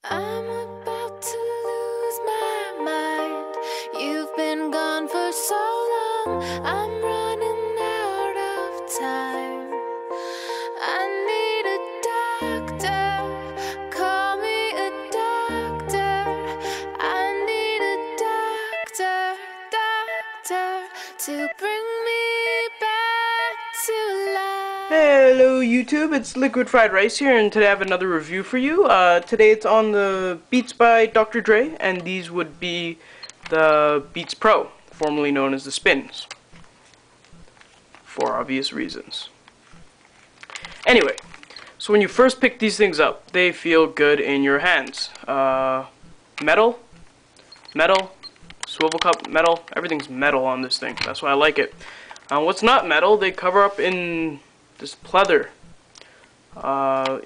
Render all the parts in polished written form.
I'm about to lose my mind. You've been gone for so long. I'm running out of time. I need a doctor. Call me a doctor. I need a doctor to bring me back to life. Hello YouTube, it's LiquidFriedRice here, and today I have another review for you. Today it's on the Beats by Dr. Dre, and these would be the Beats Pro, formerly known as the Spins, for obvious reasons. Anyway, so when you first pick these things up, they feel good in your hands. Metal, swivel cup, metal, everything's metal on this thing. That's why I like it. What's not metal, they cover up in this pleather.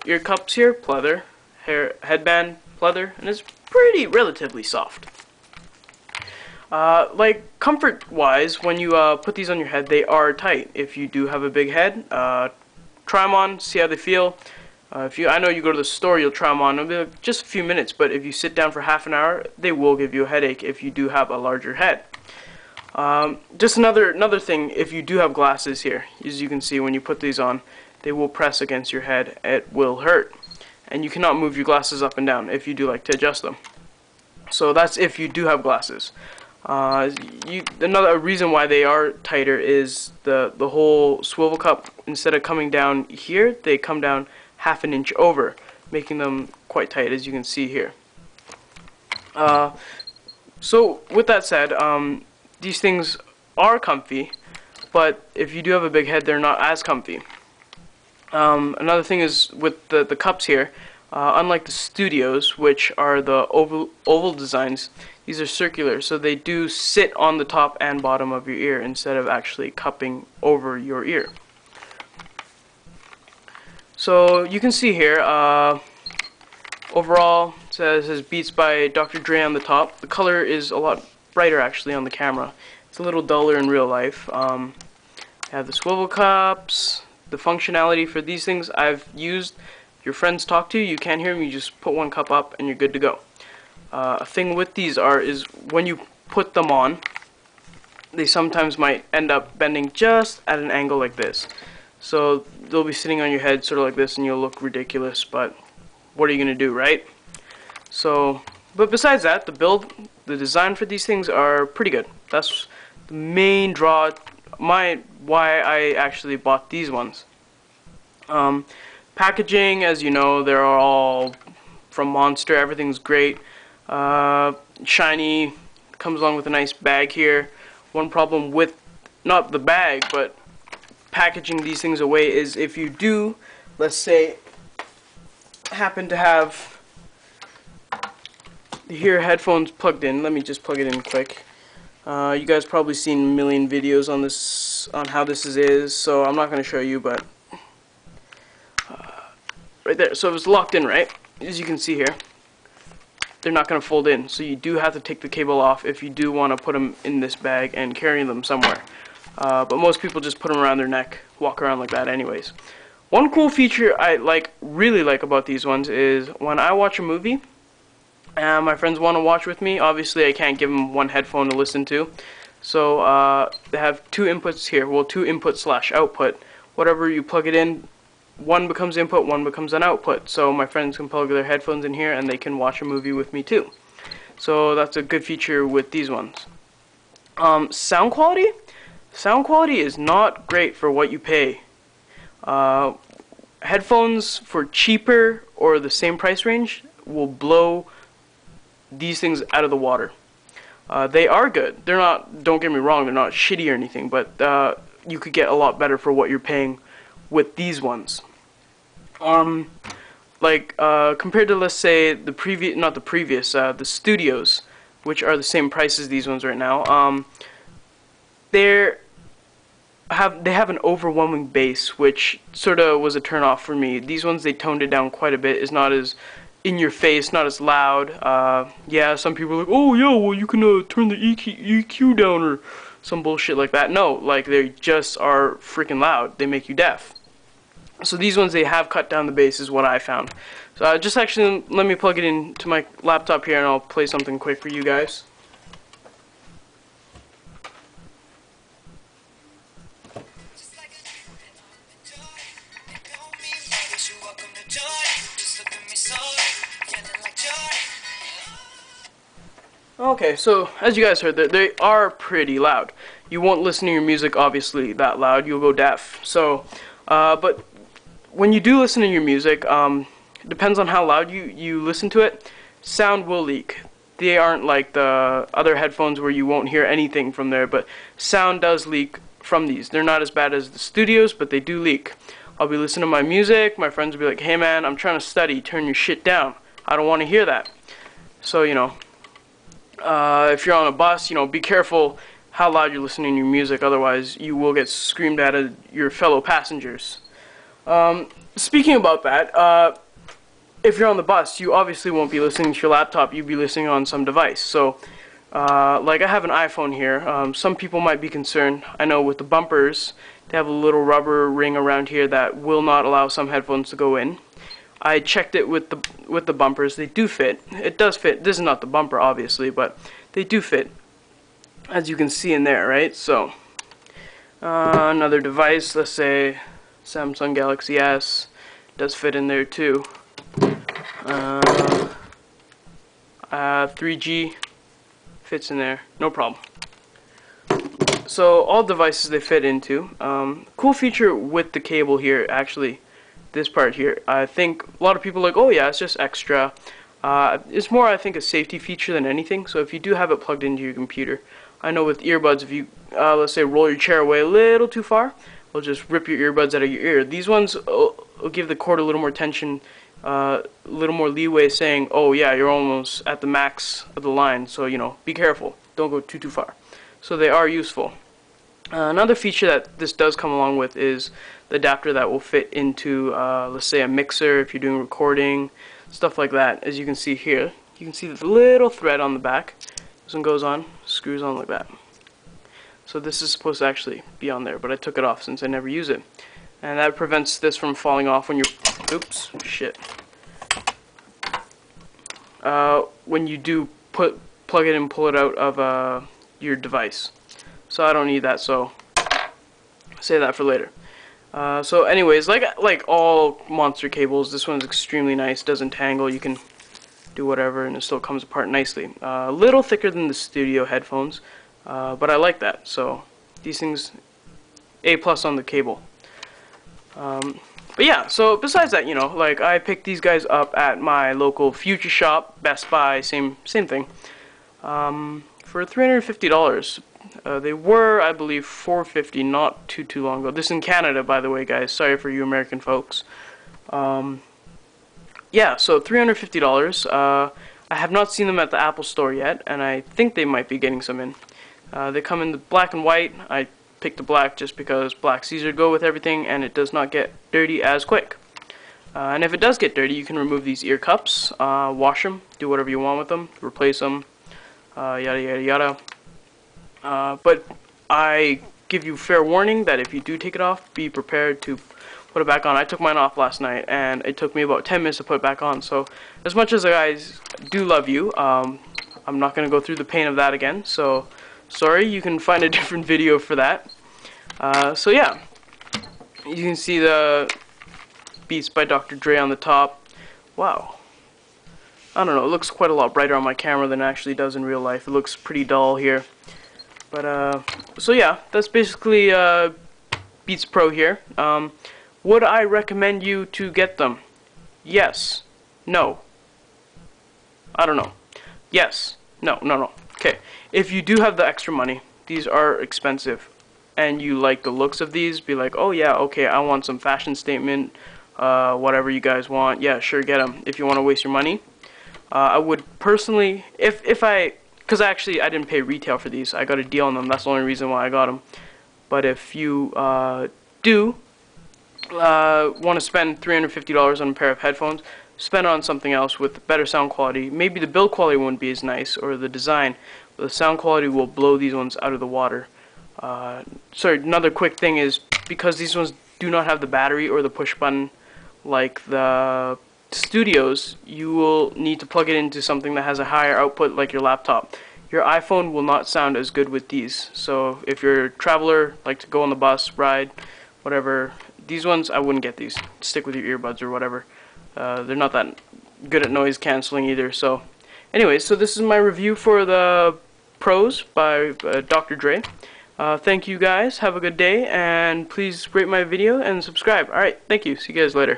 Ear cups here, pleather. Headband, pleather, and it's relatively soft. Like comfort wise, when you put these on your head, they are tight. If you do have a big head, try them on, see how they feel. I know you go to the store, you'll try them on. It'll be like just a few minutes, but if you sit down for half an hour, they will give you a headache if you do have a larger head. Just another thing, if you do have glasses here, as you can see when you put these on, they will press against your head. It will hurt, and you cannot move your glasses up and down if you do like to adjust them. So that's if you do have glasses. Another reason why they are tighter is the whole swivel cup, instead of coming down here, they come down half an inch over, making them quite tight, as you can see here. So with that said, these things are comfy, but if you do have a big head, they're not as comfy. Another thing is with the cups here, unlike the Studios, which are the oval designs, these are circular, so they do sit on the top and bottom of your ear instead of actually cupping over your ear. So you can see here, overall it says Beats by Dr. Dre on the top. The color is a lot brighter actually on the camera. It's a little duller in real life. I have the swivel cups. The functionality for these things I've used. Your friends talk to you, you can't hear them, you just put one cup up and you're good to go. A thing with these is when you put them on, they sometimes might end up bending just at an angle like this. So they'll be sitting on your head sort of like this and you'll look ridiculous, but what are you going to do, right? So, but besides that, the design for these things are pretty good. That's the main draw, why I actually bought these ones. Packaging, as you know, they're all from Monster. Everything's great. Shiny. Comes along with a nice bag here. One problem with, not the bag, but packaging these things away is if you do, let's say, happen to have here headphones plugged in. Let me just plug it in quick. You guys probably seen a million videos on this, on how this is, so I'm not going to show you, but right there. So it's locked in, right? As you can see here, they're not going to fold in, so you do have to take the cable off if you do want to put them in this bag and carry them somewhere. But most people just put them around their neck, walk around like that anyways. One cool feature I really like about these ones is when I watch a movie and my friends want to watch with me, obviously I can't give them one headphone to listen to. So they have two inputs here, well, two input / output. Whatever you plug it in, one becomes input, one becomes an output. So my friends can plug their headphones in here and they can watch a movie with me too. So that's a good feature with these ones. Sound quality? Sound quality is not great for what you pay. Headphones for cheaper or the same price range will blow these things out of the water. They are good. They're not, don't get me wrong, they're not shitty or anything, but you could get a lot better for what you're paying with these ones. Compared to, let's say, the Studios, which are the same price as these ones right now, they have an overwhelming bass, which sort of was a turn off for me. These ones, they toned it down quite a bit. It's not as in your face, not as loud. Yeah, some people are like, oh yeah, well you can turn the EQ down or some bullshit like that. No, like they just are freaking loud. They make you deaf. So these ones, they have cut down the bass, is what I found. So just actually let me plug it into my laptop here and I'll play something quick for you guys. Okay, so as you guys heard, they are pretty loud. You won't listen to your music obviously that loud, you'll go deaf. So, but when you do listen to your music, depends on how loud you listen to it, sound will leak. They aren't like the other headphones where you won't hear anything from there, but sound does leak from these. They're not as bad as the studios, but they do leak. I'll be listening to my music, my friends will be like, hey man, I'm trying to study, turn your shit down. I don't want to hear that. So, you know, if you're on a bus, you know, be careful how loud you're listening to your music, otherwise you will get screamed at of your fellow passengers. Speaking about that, if you're on the bus, you obviously won't be listening to your laptop, you'll be listening on some device. So, like I have an iPhone here, some people might be concerned, I know with the bumpers, they have a little rubber ring around here that will not allow some headphones to go in. I checked it with the bumpers, they do fit. It does fit. This is not the bumper obviously, but they do fit, as you can see in there, right? So, another device, let's say Samsung Galaxy S, does fit in there too. 3G fits in there, no problem. So all devices they fit into. Cool feature with the cable here, actually, this part here. I think a lot of people are like, oh yeah, it's just extra. It's more, I think, a safety feature than anything. So if you do have it plugged into your computer, I know with earbuds, if you let's say roll your chair away a little too far, it'll just rip your earbuds out of your ear. These ones will give the cord a little more tension, a little more leeway, saying, oh yeah, you're almost at the max of the line, so you know, be careful, don't go too far. So they are useful. Another feature that this does come along with is the adapter that will fit into, let's say, a mixer if you're doing recording, stuff like that. As you can see here, you can see the little thread on the back. This one goes on, screws on like that. So this is supposed to actually be on there, but I took it off since I never use it. And that prevents this from falling off when you're, oops, shit. When you do plug it and pull it out of your device. So I don't need that, so save that for later. So anyways, like all monster cables, this one's extremely nice, doesn't tangle, you can do whatever and it still comes apart nicely. A little thicker than the studio headphones, but I like that. So these things, A+ on the cable. But yeah, so besides that, you know, like I picked these guys up at my local Future Shop, Best Buy, same thing, for $350. They were, I believe, $450 not too long ago. This is in Canada, by the way, guys. Sorry for you American folks. Yeah, so $350. I have not seen them at the Apple Store yet, and I think they might be getting some in. They come in the black and white. I picked the black just because black's easier to go with everything, and it does not get dirty as quick. And if it does get dirty, you can remove these ear cups, wash them, do whatever you want with them, replace them, yada yada yada. But I give you fair warning that if you do take it off, be prepared to put it back on. I took mine off last night, and it took me about 10 minutes to put it back on. So as much as the guys do love you, I'm not going to go through the pain of that again. So sorry, you can find a different video for that. So yeah, you can see the Beats by Dr. Dre on the top. Wow. I don't know, it looks quite a lot brighter on my camera than it actually does in real life. It looks pretty dull here. But, so yeah, that's basically Beats Pro here. Would I recommend you to get them? Yes. No. I don't know. Yes. No. Okay. If you do have the extra money, these are expensive, and you like the looks of these, be like, oh yeah, okay, I want some fashion statement, whatever you guys want, yeah, sure, get them. If you want to waste your money, I would personally, because actually I didn't pay retail for these, I got a deal on them, that's the only reason why I got them. But if you do want to spend $350 on a pair of headphones, spend on something else with better sound quality. Maybe the build quality won't be as nice, or the design, but the sound quality will blow these ones out of the water. Sorry, another quick thing is, because these ones do not have the battery or the push button like the Studios, you will need to plug it into something that has a higher output like your laptop. Your iPhone will not sound as good with these. So if you're a traveler, like to go on the bus, ride, whatever, these ones, I wouldn't get these. Stick with your earbuds or whatever. They're not that good at noise canceling either. So anyways, so this is my review for the Pros by Dr. Dre. Thank you guys, have a good day, and please rate my video and subscribe. Alright, thank you, see you guys later.